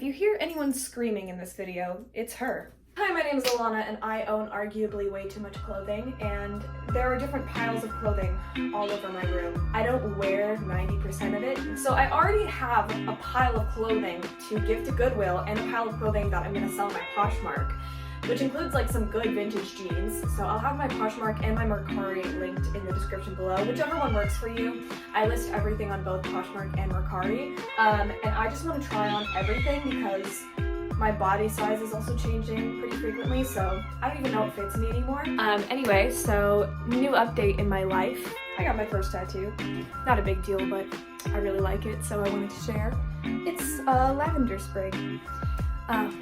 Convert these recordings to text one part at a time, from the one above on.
you hear anyone screaming in this video, it's her. Hi, my name is Alana and I own arguably way too much clothing, and there are different piles of clothing all over my room. I don't wear 90% of it, so I already have a pile of clothing to give to Goodwill and a pile of clothing that I'm gonna sell on my Poshmark, which includes like some good vintage jeans. So I'll have my Poshmark and my MERCARI linked in the description below, whichever one works for you. I list everything on both Poshmark and MERCARI, and I just want to try on everything because my body size is also changing pretty frequently, so I don't even know what fits me anymore. Anyway, so new update in my life. I got my first tattoo. Not a big deal, but I really like it, so I wanted to share. It's a lavender sprig.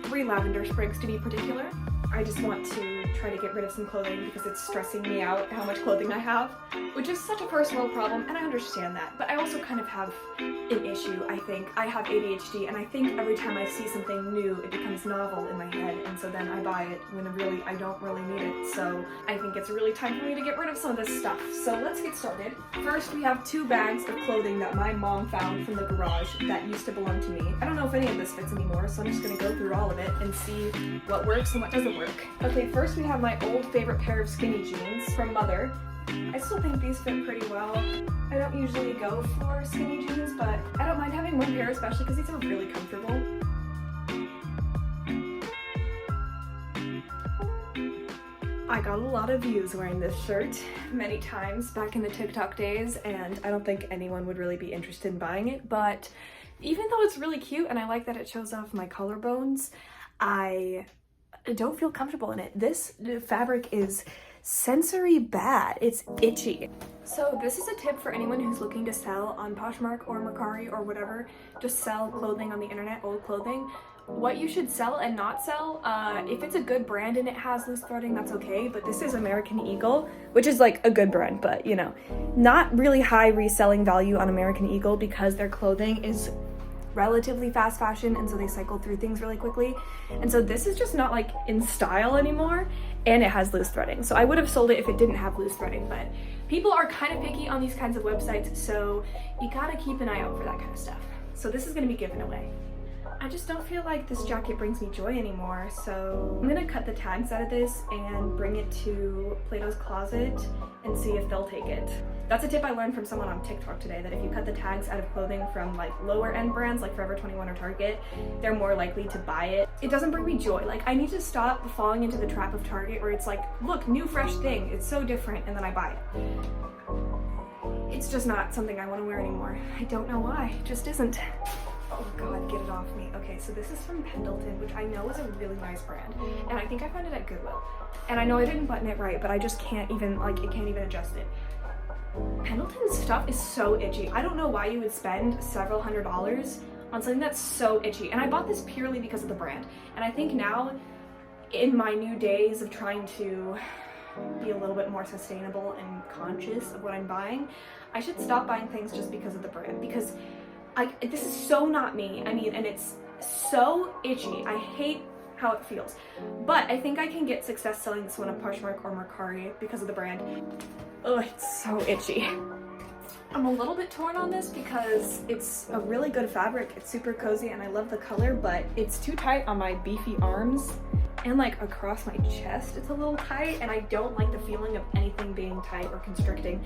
3 lavender sprigs to be particular. I just want to try to get rid of some clothing because it's stressing me out how much clothing I have, which is such a first world problem, and I understand that, but I also kind of have an issue, I think. I have ADHD, and I think every time I see something new, it becomes novel in my head, and so then I buy it when I don't really need it. So I think it's really time for me to get rid of some of this stuff. So let's get started. First, we have 2 bags of clothing that my mom found from the garage that used to belong to me. I don't know if any of this fits anymore, so I'm just gonna go through all of it and see what works and what doesn't work. Okay, first we have my old favorite pair of skinny jeans from Mother. I still think these fit pretty well. I don't usually go for skinny jeans, but I don't mind having one pair, especially because these are really comfortable. I got a lot of views wearing this shirt many times back in the TikTok days, and I don't think anyone would really be interested in buying it, but even though it's really cute and I like that it shows off my collarbones, I don't feel comfortable in it. This fabric is sensory bad. It's itchy. So this is a tip for anyone who's looking to sell on Poshmark or MERCARI or whatever, just sell clothing on the internet, old clothing. What you should sell and not sell, if it's a good brand and it has loose threading, that's okay, but this is American Eagle, which is like a good brand, but you know, not really high reselling value on American Eagle because their clothing is relatively fast fashion, and so they cycle through things really quickly, and so this is just not like in style anymore, and it has loose threading. So I would have sold it if it didn't have loose threading, but people are kind of picky on these kinds of websites, so you gotta keep an eye out for that kind of stuff. So this is gonna be given away. I just don't feel like this jacket brings me joy anymore, so I'm gonna cut the tags out of this and bring it to Plato's Closet and see if they'll take it. That's a tip I learned from someone on TikTok today, that if you cut the tags out of clothing from like lower end brands like Forever 21 or Target, they're more likely to buy it. It doesn't bring me joy. Like, I need to stop falling into the trap of Target where it's like, look, new fresh thing, it's so different, and then I buy it. It's just not something I want to wear anymore. I don't know why, it just isn't. Oh god, get it off me. Okay, so this is from Pendleton, which I know is a really nice brand, and I think I found it at Goodwill. And I know I didn't button it right, but I just can't even, like, it can't even adjust it. Pendleton's stuff is so itchy. I don't know why you would spend several $100s on something that's so itchy. And I bought this purely because of the brand. And I think now, in my new days of trying to be a little bit more sustainable and conscious of what I'm buying, I should stop buying things just because of the brand, because this is so not me. I mean, and it's so itchy. I hate how it feels. But I think I can get success selling this one on Poshmark or MERCARI because of the brand. Oh, it's so itchy. I'm a little bit torn on this because it's a really good fabric. It's super cozy and I love the color, but it's too tight on my beefy arms and like across my chest. It's a little tight, and I don't like the feeling of anything being tight or constricting.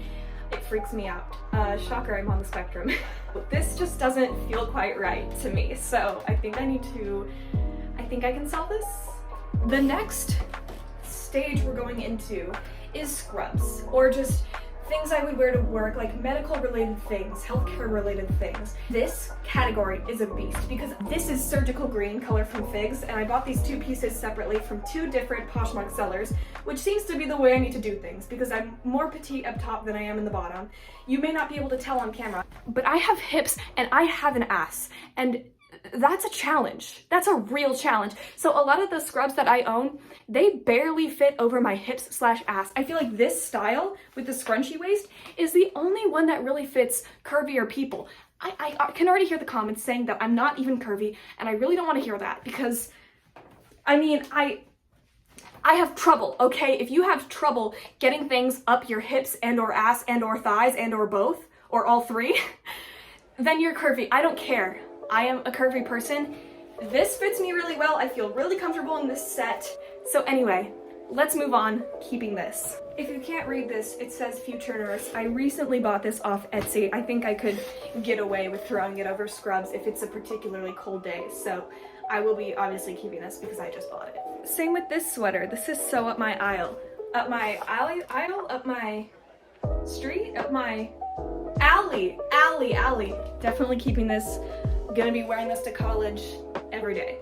It freaks me out. Shocker, I'm on the spectrum. This just doesn't feel quite right to me, so I think I can sell this. The next stage we're going into is scrubs, or just things I would wear to work, like medical related things, healthcare related things. This category is a beast because this is surgical green color from Figs, and I bought these 2 pieces separately from 2 different Poshmark sellers, which seems to be the way I need to do things because I'm more petite up top than I am in the bottom. You may not be able to tell on camera, but I have hips and I have an ass, and that's a challenge. That's a real challenge. So a lot of the scrubs that I own, they barely fit over my hips / ass. I feel like this style with the scrunchy waist is the only one that really fits curvier people. I can already hear the comments saying that I'm not even curvy, and I really don't want to hear that because, I mean, I have trouble, okay? If you have trouble getting things up your hips and or ass and or thighs and or both, or all 3, then you're curvy. I don't care. I am a curvy person, This fits me really well. I feel really comfortable in this set. So anyway, let's move on, keeping this. If you can't read this, it says Future Nurse. I recently bought this off Etsy. I think I could get away with throwing it over scrubs if it's a particularly cold day. So I will be obviously keeping this because I just bought it. Same with this sweater. This is so up my aisle. Up my aisle, up my street, up my alley. Definitely keeping this. Gonna be wearing this to college every day.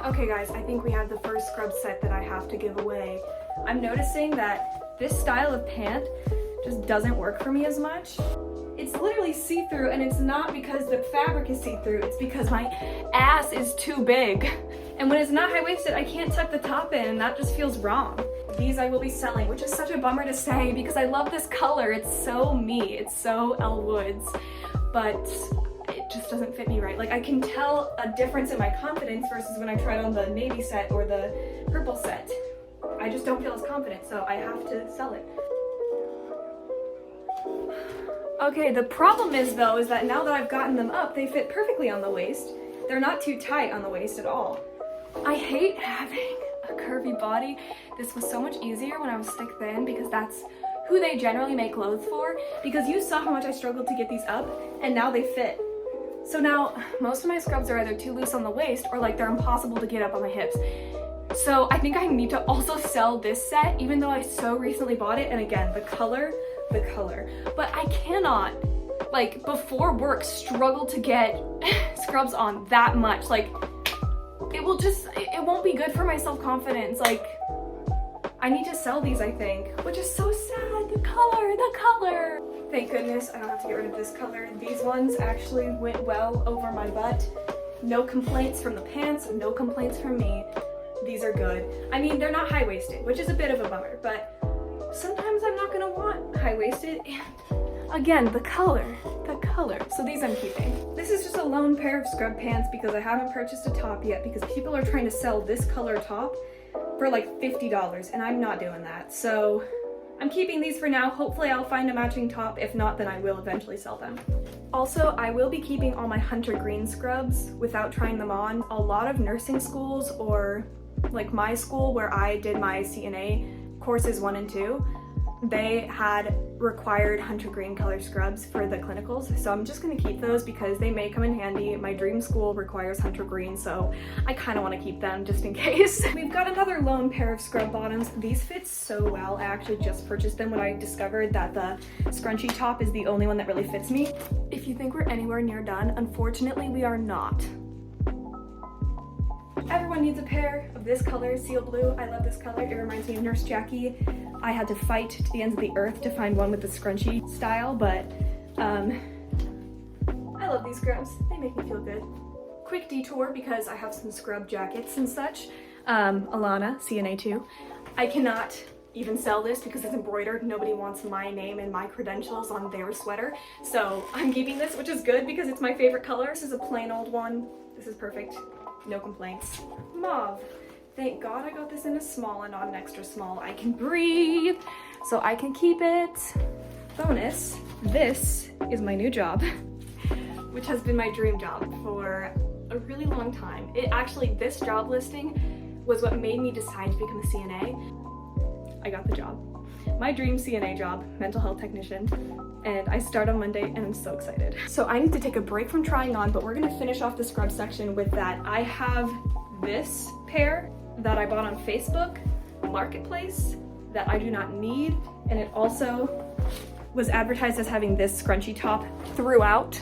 Okay guys, I think we have the first scrub set that I have to give away. I'm noticing that this style of pant just doesn't work for me as much. It's literally see-through, and it's not because the fabric is see-through, it's because my ass is too big. And when it's not high-waisted, I can't tuck the top in, and that just feels wrong. These I will be selling, which is such a bummer to say because I love this color. It's so me, it's so Elle Woods, but it just doesn't fit me right. Like, I can tell a difference in my confidence versus when I tried on the navy set or the purple set. I just don't feel as confident, so I have to sell it. Okay, the problem is though, is that now that I've gotten them up, they fit perfectly on the waist. They're not too tight on the waist at all. I hate having a curvy body. This was so much easier when I was stick thin because that's who they generally make clothes for, because you saw how much I struggled to get these up and now they fit. So now most of my scrubs are either too loose on the waist or like they're impossible to get up on my hips. So I think I need to also sell this set even though I so recently bought it, and again, the color. But I cannot, like, before work struggle to get scrubs on that much. Like, it won't be good for my self-confidence. Like, I need to sell these, I think, which is so sad. The color. Thank goodness I don't have to get rid of this color. These ones actually went well over my butt. No complaints from the pants, no complaints from me. These are good. I mean, they're not high-waisted, which is a bit of a bummer, but sometimes I'm not gonna want high-waisted, and again, the color. So these I'm keeping. This is just a lone pair of scrub pants because I haven't purchased a top yet because people are trying to sell this color top for like $50 and I'm not doing that. So I'm keeping these for now. Hopefully I'll find a matching top. If not, then I will eventually sell them. Also, I will be keeping all my hunter green scrubs without trying them on. A lot of nursing schools, or like my school where I did my CNA courses 1 and 2, they had required hunter green color scrubs for the clinicals, so I'm just gonna keep those because they may come in handy. My dream school requires hunter green, so I kind of want to keep them just in case. We've got another lone pair of scrub bottoms. These fit so well. I actually just purchased them when I discovered that the scrunchy top is the only one that really fits me. If you think we're anywhere near done, unfortunately we are not. Everyone needs a pair of this color, seal blue. I love this color. It reminds me of Nurse Jackie. I had to fight to the ends of the earth to find one with the scrunchy style, but I love these scrubs. They make me feel good. Quick detour because I have some scrub jackets and such. Alana, CNA2. I cannot even sell this because it's embroidered. Nobody wants my name and my credentials on their sweater. So I'm keeping this, which is good because it's my favorite color. This is a plain old one. This is perfect. No complaints. Mauve. Thank God I got this in a small and not an extra small. I can breathe, so I can keep it. Bonus, this is my new job, which has been my dream job for a really long time. This job listing was what made me decide to become a CNA. I got the job. My dream CNA job, mental health technician, and I start on Monday and I'm so excited. So I need to take a break from trying on, but we're gonna finish off the scrub section with that. I have this pair that I bought on Facebook Marketplace that I do not need, and it also was advertised as having this scrunchy top throughout,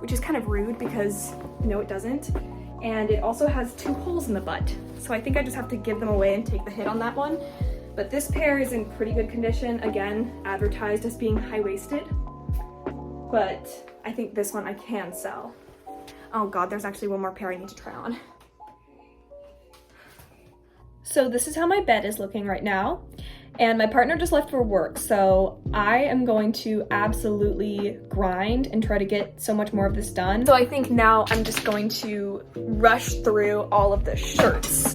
which is kind of rude because no, it doesn't. And it also has 2 holes in the butt, so I think I just have to give them away and take the hit on that one. But this pair is in pretty good condition, again advertised as being high-waisted, but I think this one I can sell. Oh God, there's actually one more pair I need to try on. So this is how my bed is looking right now, and my partner just left for work, so I am going to absolutely grind and try to get so much more of this done. So I think now I'm just going to rush through all of the shirts.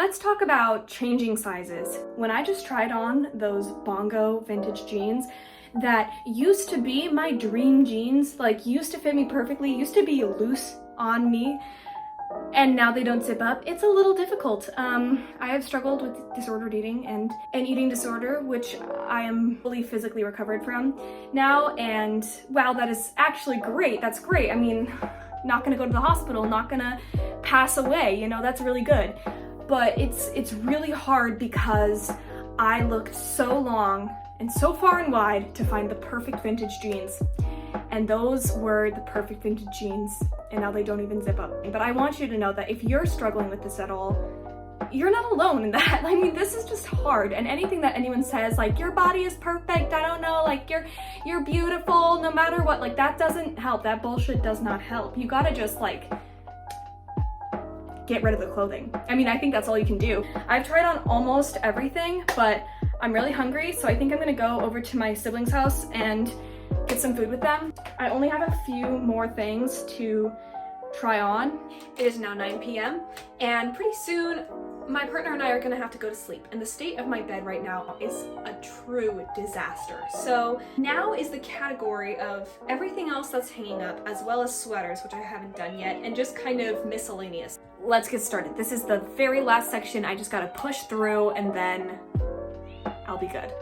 let's talk about changing sizes. When I just tried on those Bongo vintage jeans that used to be my dream jeans, like used to fit me perfectly, used to be loose on me, and now they don't zip up, it's a little difficult. I have struggled with disordered eating and an eating disorder, which I am fully physically recovered from now, and wow, that is actually great. That's great. I mean, not gonna go to the hospital, not gonna pass away, you know, that's really good. But it's really hard because I looked so long and so far and wide to find the perfect vintage jeans. And those were the perfect vintage jeans, and now they don't even zip up. But I want you to know that if you're struggling with this at all, you're not alone in that. I mean, this is just hard. And anything that anyone says, like, your body is perfect, I don't know, like, you're beautiful no matter what, like, that doesn't help. That bullshit does not help. You gotta just, like, get rid of the clothing. I mean, I think that's all you can do. I've tried on almost everything, but I'm really hungry, so I think I'm gonna go over to my siblings' house and get some food with them. I only have a few more things to try on. It is now 9 p.m. and pretty soon my partner and I are gonna have to go to sleep, and the state of my bed right now is a true disaster. So now is the category of everything else that's hanging up, as well as sweaters, which I haven't done yet, and just kind of miscellaneous. Let's get started. This is the very last section. I just gotta push through and then I'll be good.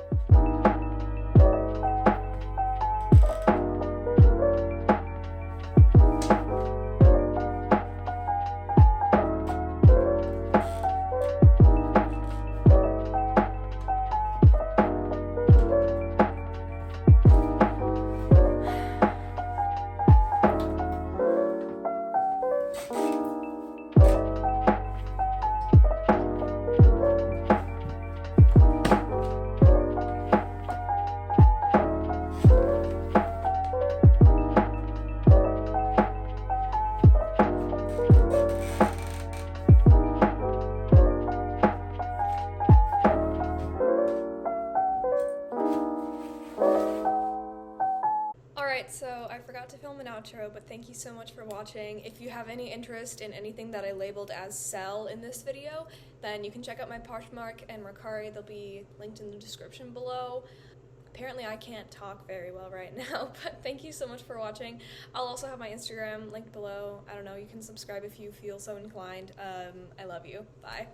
So I forgot to film an outro, but thank you so much for watching. If you have any interest in anything that I labeled as sell in this video, then you can check out my Poshmark and Mercari. They'll be linked in the description below. Apparently I can't talk very well right now, but thank you so much for watching. I'll also have my Instagram linked below. I don't know, you can subscribe if you feel so inclined. I love you. Bye.